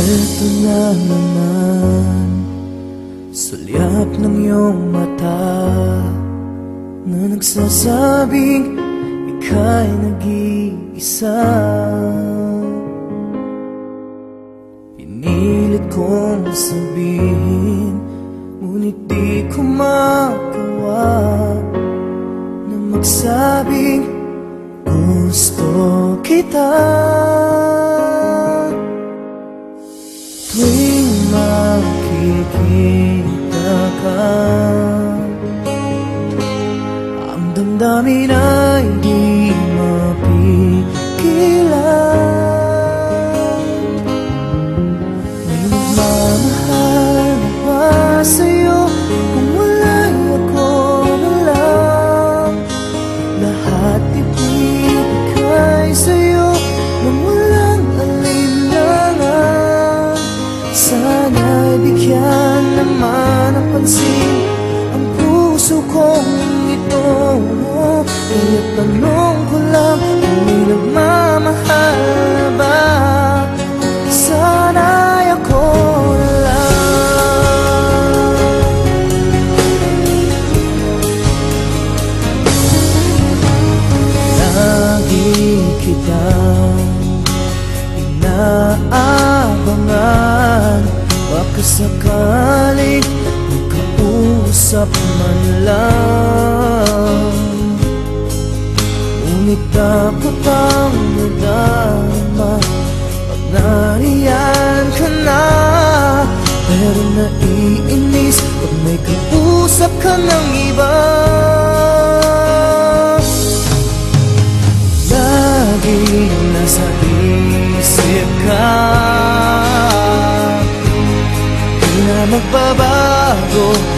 Eto na naman, sulyap ng iyong mata na nagsasabing ika'y nag-iisa. Pinilit kong sabihin, ngunit di ko magawa na magsabing gusto kita. Tuwing makikita ka, ang damdamin ay di mapigilan. May nagmamahal na ba sa'yo kung wala'y ako na lang? Lahat ibigay sa'yo nang walang alinlangan. Sana'y bigyan naman ng pansin ang puso kong ito. Kaya tanong ko lang kung may nagmamahal ba? Sana'y ako na lang. Lagi kitang inaabangan, baka sakaling magkausap man lang. Ngunit takot ang nadama pag nariyan ka na. Pero naiinis pag may kausap ka ng iba. Lagi nasa isip ka, di na magbabago